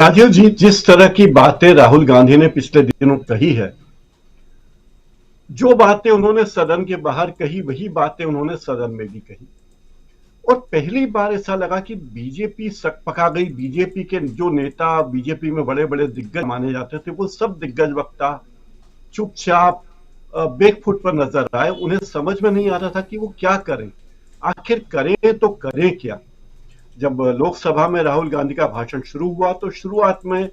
राजीव जी, जिस तरह की बातें राहुल गांधी ने पिछले दिनों कही है, जो बातें उन्होंने सदन के बाहर कही वही बातें उन्होंने सदन में भी कही। और पहली बार ऐसा लगा कि बीजेपी सकपका गई। बीजेपी के जो नेता बीजेपी में बड़े बड़े दिग्गज माने जाते थे, वो सब दिग्गज वक्ता चुपचाप बैकफुट पर नजर आए। उन्हें समझ में नहीं आ रहा था कि वो क्या करें, आखिर करें तो करें क्या। जब लोकसभा में राहुल गांधी का भाषण शुरू हुआ तो शुरुआत में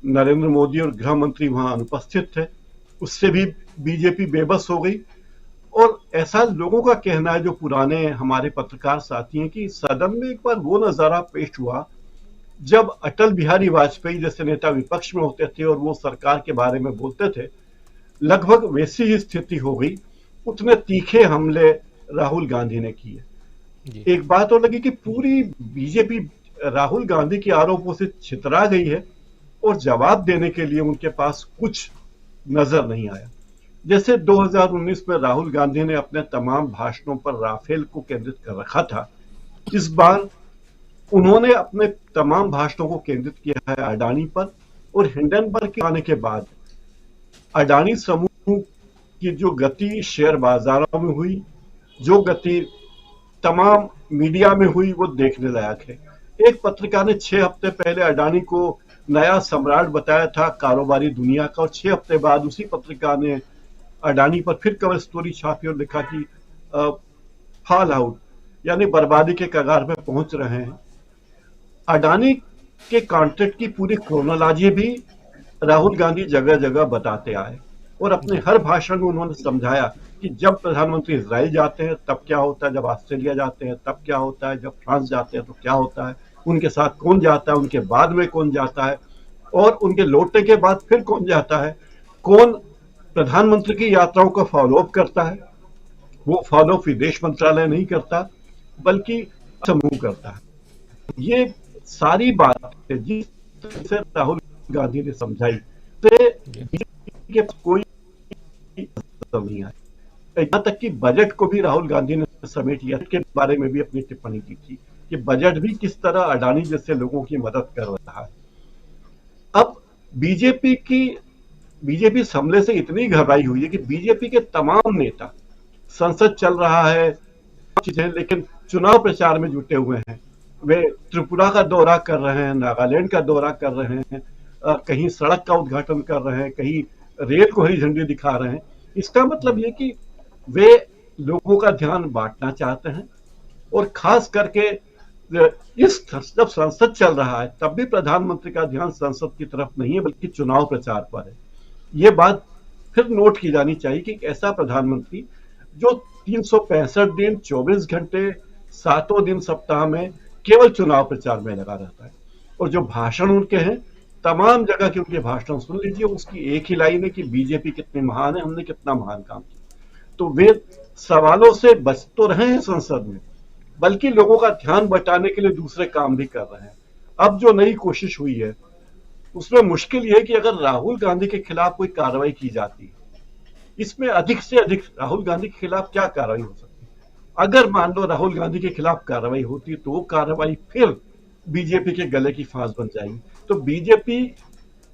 नरेंद्र मोदी और गृह मंत्री वहां अनुपस्थित थे, उससे भी बीजेपी बेबस हो गई। और ऐसा लोगों का कहना है, जो पुराने हमारे पत्रकार साथी हैं, कि सदन में एक बार वो नजारा पेश हुआ जब अटल बिहारी वाजपेयी जैसे नेता विपक्ष में होते थे और वो सरकार के बारे में बोलते थे, लगभग वैसी ही स्थिति हो गई। उतने तीखे हमले राहुल गांधी ने किए। एक बात और लगी कि पूरी बीजेपी राहुल गांधी के आरोपों से छितरा गई है और जवाब देने के लिए उनके पास कुछ नजर नहीं आया। जैसे 2019 में राहुल गांधी ने अपने तमाम भाषणों पर राफेल को केंद्रित कर रखा था, इस बार उन्होंने अपने तमाम भाषणों को केंद्रित किया है अडानी पर। और हिंडनबर्ग के आने के बाद अडानी समूह की जो गति शेयर बाजारों में हुई, जो गति तमाम मीडिया में हुई, वो देखने लायक है। एक पत्रिका ने 6 हफ्ते पहले अडानी को नया सम्राट बताया था कारोबारी दुनिया का, और 6 हफ्ते बाद उसी पत्रिका ने अडानी पर फिर कवर स्टोरी छापी और लिखा कि फॉल आउट, यानी बर्बादी के कगार पे पहुंच रहे हैं। अडानी के कॉन्ट्रैक्ट की पूरी क्रोनोलॉजी भी राहुल गांधी जगह जगह बताते आए और अपने हर भाषण में उन्होंने समझाया कि जब प्रधानमंत्री इजराइल जाते हैं तब क्या होता है, जब ऑस्ट्रेलिया जाते हैं तब क्या होता है, जब फ्रांस जाते हैं तो क्या होता है, उनके साथ कौन जाता है, उनके बाद में कौन जाता है, और उनके लौटने के बाद फिर कौन जाता है, कौन प्रधानमंत्री की यात्राओं का फॉलोअप करता है। वो फॉलोअप विदेश मंत्रालय नहीं करता बल्कि समूह करता है। ये सारी बातें जिसे राहुल गांधी ने समझाई तो कोई नहीं आया। यहाँ तक कि बजट को भी राहुल गांधी ने समेट लिया, के बारे में भी अपनी टिप्पणी की थी कि बजट भी किस तरह अडानी जैसे लोगों की मदद कर रहा है। अब बीजेपी इस हमले से इतनी घबराई हुई है कि बीजेपी के तमाम नेता, संसद चल रहा है चीजें, लेकिन चुनाव प्रचार में जुटे हुए हैं। वे त्रिपुरा का दौरा कर रहे हैं, नागालैंड का दौरा कर रहे हैं, कहीं सड़क का उद्घाटन कर रहे हैं, कहीं रेल को हरी झंडी दिखा रहे हैं। इसका मतलब ये कि वे लोगों का ध्यान बांटना चाहते हैं। और खास करके जब संसद चल रहा है तब भी प्रधानमंत्री का ध्यान संसद की तरफ नहीं है बल्कि चुनाव प्रचार पर है। ये बात फिर नोट की जानी चाहिए कि एक ऐसा प्रधानमंत्री जो 365 दिन 24 घंटे 7 दिन सप्ताह में केवल चुनाव प्रचार में लगा रहता है, और जो भाषण उनके हैं तमाम जगह के उनके भाषण सुन लीजिए, उसकी एक ही लाइन है कि बीजेपी कितनी महान है, हमने कितना महान काम किया। तो वे सवालों से बच तो रहे हैं संसद में, बल्कि लोगों का ध्यान बटाने के लिए दूसरे काम भी कर रहे हैं। अब जो नई कोशिश हुई है उसमें मुश्किल यह है कि अगर राहुल गांधी के खिलाफ कोई कार्रवाई की जाती है, इसमें अधिक से अधिक राहुल गांधी के खिलाफ क्या कार्रवाई हो सकती है। अगर मान लो राहुल गांधी के खिलाफ कार्रवाई होती तो वो कार्रवाई फिर बीजेपी के गले की फांस बन जाएगी। तो बीजेपी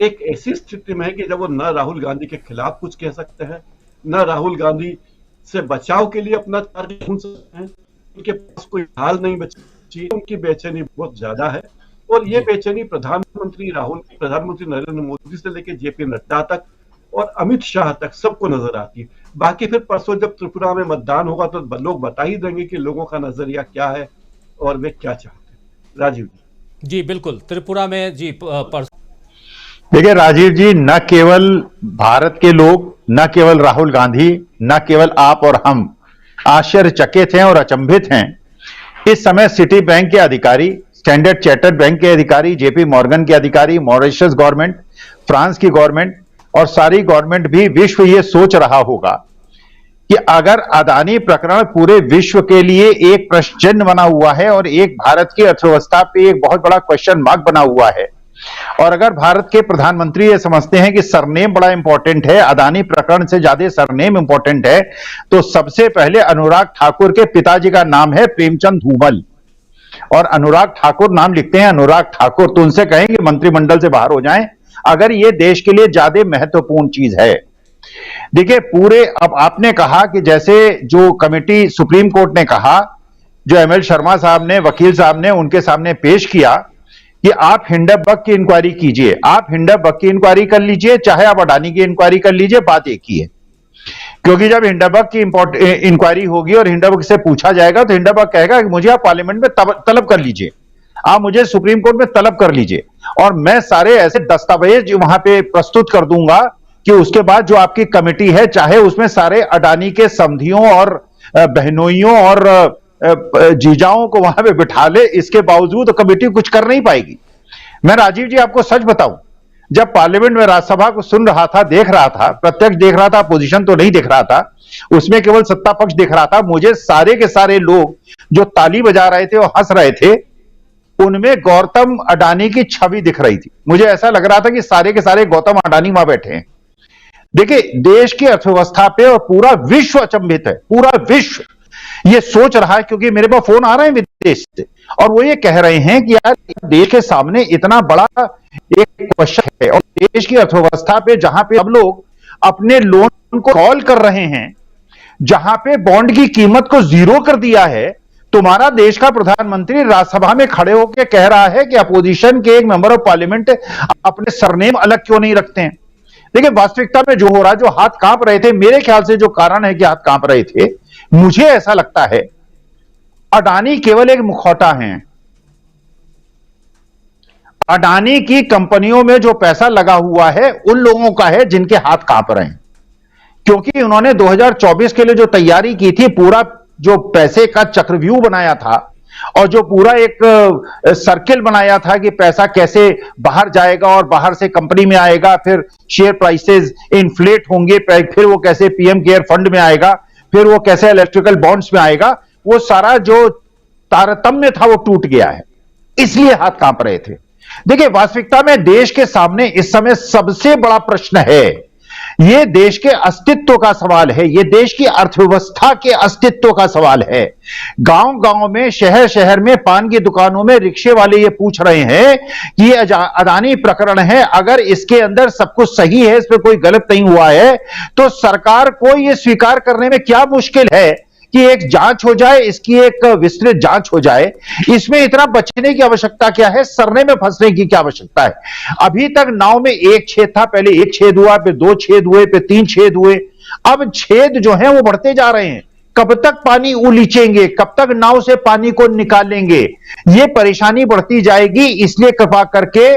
एक ऐसी स्थिति में है कि जब वो न राहुल गांधी के खिलाफ कुछ कह सकते हैं, न राहुल गांधी से बचाव के लिए अपना टारगेट ढूंढ सकते हैं। उनके पास कोई हाल नहीं बची, उनकी बेचैनी बहुत ज्यादा है। और ये बेचैनी प्रधानमंत्री नरेंद्र मोदी से लेकर जेपी नड्डा तक और अमित शाह तक सबको नजर आती है। बाकी फिर परसों जब त्रिपुरा में मतदान होगा तो लोग बता ही देंगे कि लोगों का नजरिया क्या है और वे क्या चाहते हैं। राजीव जी बिल्कुल, त्रिपुरा में जी देखिए राजीव जी, न केवल भारत के लोग, न केवल राहुल गांधी, न केवल आप और हम आश्चर्यचकित हैं और अचंभित हैं। इस समय सिटी बैंक के अधिकारी, स्टैंडर्ड चार्टर्ड बैंक के अधिकारी, जेपी मॉर्गन के अधिकारी, मॉरिशस गवर्नमेंट, फ्रांस की गवर्नमेंट और सारी गवर्नमेंट भी, विश्व ये सोच रहा होगा कि अगर अदानी प्रकरण पूरे विश्व के लिए एक प्रश्न चिन्ह बना हुआ है और एक भारत की अर्थव्यवस्था पे एक बहुत बड़ा क्वेश्चन मार्क बना हुआ है, और अगर भारत के प्रधानमंत्री ये समझते हैं कि सरनेम बड़ा इंपॉर्टेंट है, अदानी प्रकरण से ज्यादा सरनेम इंपॉर्टेंट है, तो सबसे पहले अनुराग ठाकुर के पिताजी का नाम है प्रेमचंद धूमल। और अनुराग ठाकुर नाम लिखते हैं, अनुराग ठाकुर, तो उनसे कहें कि मंत्रिमंडल से बाहर हो जाएं अगर ये देश के लिए ज्यादा महत्वपूर्ण चीज है। देखिए पूरे, अब आपने कहा कि जैसे जो कमेटी सुप्रीम कोर्ट ने कहा, जो एमएल शर्मा साहब ने, वकील साहब ने उनके सामने पेश किया कि आप हिंडनबर्ग की इंक्वायरी कीजिए, आप हिंडनबर्ग की इंक्वायरी कर लीजिए, चाहे आप अडानी की इंक्वायरी कर लीजिए, बात एक ही है। क्योंकि जब हिंडनबर्ग की इंक्वायरी होगी और हिंडनबर्ग से पूछा जाएगा तो हिंडनबर्ग कहेगा कि मुझे आप पार्लियामेंट में तलब कर लीजिए, आप मुझे सुप्रीम कोर्ट में तलब कर लीजिए और मैं सारे ऐसे दस्तावेज वहां पे प्रस्तुत कर दूंगा कि उसके बाद जो आपकी कमेटी है, चाहे उसमें सारे अडानी के समधियों और बहनोइयों और जीजाओं को वहां पे बिठा ले, इसके बावजूद कमेटी कुछ कर नहीं पाएगी। मैं राजीव जी आपको सच बताऊं, जब पार्लियामेंट में राज्यसभा को सुन रहा था, देख रहा था, प्रत्यक्ष देख रहा था, पोजीशन तो नहीं देख रहा था, उसमें केवल सत्ता पक्ष देख रहा था, मुझे सारे के सारे लोग जो ताली बजा रहे थे और हंस रहे थे, उनमें गौतम अडानी की छवि दिख रही थी। मुझे ऐसा लग रहा था कि सारे के सारे गौतम अडानी वहां बैठे हैं। देखिए देश की अर्थव्यवस्था पे और पूरा विश्व अचंभित है, पूरा विश्व ये सोच रहा है, क्योंकि मेरे पास फोन आ रहे हैं विदेश से और वो ये कह रहे हैं कि यार देश के सामने इतना बड़ा एक क्वेश्चन है और देश की अर्थव्यवस्था पे जहां पे अब लोग अपने लोन को कॉल कर रहे हैं, जहां पे बॉन्ड की कीमत को जीरो कर दिया है, तुम्हारा देश का प्रधानमंत्री राज्यसभा में खड़े होकर कह रहा है कि अपोजिशन के एक मेंबर ऑफ पार्लियामेंट अपने सरनेम अलग क्यों नहीं रखते हैं। देखिए वास्तविकता में जो हो रहा है, जो हाथ कांप रहे थे, मेरे ख्याल से जो कारण है कि हाथ कांप रहे थे, मुझे ऐसा लगता है अडानी केवल एक मुखौटा है। अडानी की कंपनियों में जो पैसा लगा हुआ है उन लोगों का है जिनके हाथ कांप रहे हैं, क्योंकि उन्होंने 2024 के लिए जो तैयारी की थी, पूरा जो पैसे का चक्रव्यूह बनाया था और जो पूरा एक सर्किल बनाया था कि पैसा कैसे बाहर जाएगा और बाहर से कंपनी में आएगा, फिर शेयर प्राइसेस इन्फ्लेट होंगे, फिर वो कैसे पीएम केयर फंड में आएगा, फिर वो कैसे इलेक्ट्रिकल बॉन्ड्स में आएगा, वो सारा जो तारतम्य था वो टूट गया है, इसलिए हाथ कांप रहे थे। देखिए वास्तविकता में देश के सामने इस समय सबसे बड़ा प्रश्न है, यह देश के अस्तित्व का सवाल है, यह देश की अर्थव्यवस्था के अस्तित्व का सवाल है। गांव गांव में, शहर शहर में, पान की दुकानों में रिक्शे वाले ये पूछ रहे हैं कि यह अडानी प्रकरण है, अगर इसके अंदर सब कुछ सही है, इस पर कोई गलत नहीं हुआ है, तो सरकार को यह स्वीकार करने में क्या मुश्किल है कि एक जांच हो जाए, इसकी एक विस्तृत जांच हो जाए। इसमें इतना बचने की आवश्यकता क्या है, सरने में फंसने की क्या आवश्यकता है। अभी तक नाव में एक छेद था, पहले एक छेद हुआ, फिर दो छेद हुए, फिर तीन छेद हुए, अब छेद जो है वो बढ़ते जा रहे हैं। कब तक पानी उलीचेंगे, कब तक नाव से पानी को निकालेंगे, ये परेशानी बढ़ती जाएगी। इसलिए कृपा करके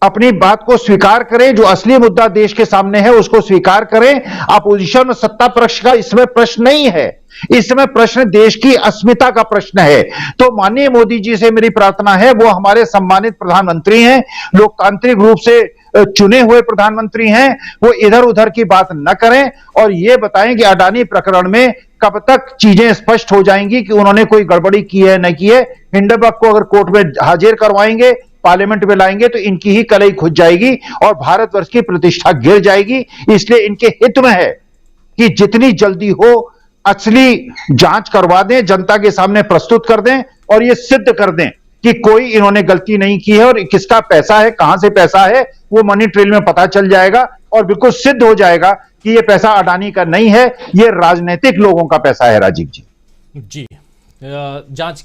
अपनी बात को स्वीकार करें, जो असली मुद्दा देश के सामने है उसको स्वीकार करें। अपोजिशन और सत्ता पक्ष का इसमें प्रश्न नहीं है, इस समय प्रश्न देश की अस्मिता का प्रश्न है। तो माननीय मोदी जी से मेरी प्रार्थना है, वो हमारे सम्मानित प्रधानमंत्री हैं, लोकतांत्रिक रूप से चुने हुए प्रधानमंत्री हैं, वो इधर उधर की बात न करें और ये बताएं कि अडानी प्रकरण में कब तक चीजें स्पष्ट हो जाएंगी कि उन्होंने कोई गड़बड़ी की है न की है। हिंडनबर्ग को अगर कोर्ट में हाजिर करवाएंगे, पार्लियामेंट में लाएंगे, तो इनकी ही कलई खुज जाएगी और भारतवर्ष की प्रतिष्ठा गिर जाएगी। इसलिए इनके हित में है कि जितनी जल्दी हो असली जांच करवा दें, जनता के सामने प्रस्तुत कर दें और यह सिद्ध कर दें कि कोई इन्होंने गलती नहीं की है और किसका पैसा है, कहां से पैसा है, वो मनी ट्रेल में पता चल जाएगा और बिल्कुल सिद्ध हो जाएगा कि यह पैसा अडानी का नहीं है, यह राजनीतिक लोगों का पैसा है। राजीव जी जी, जांच की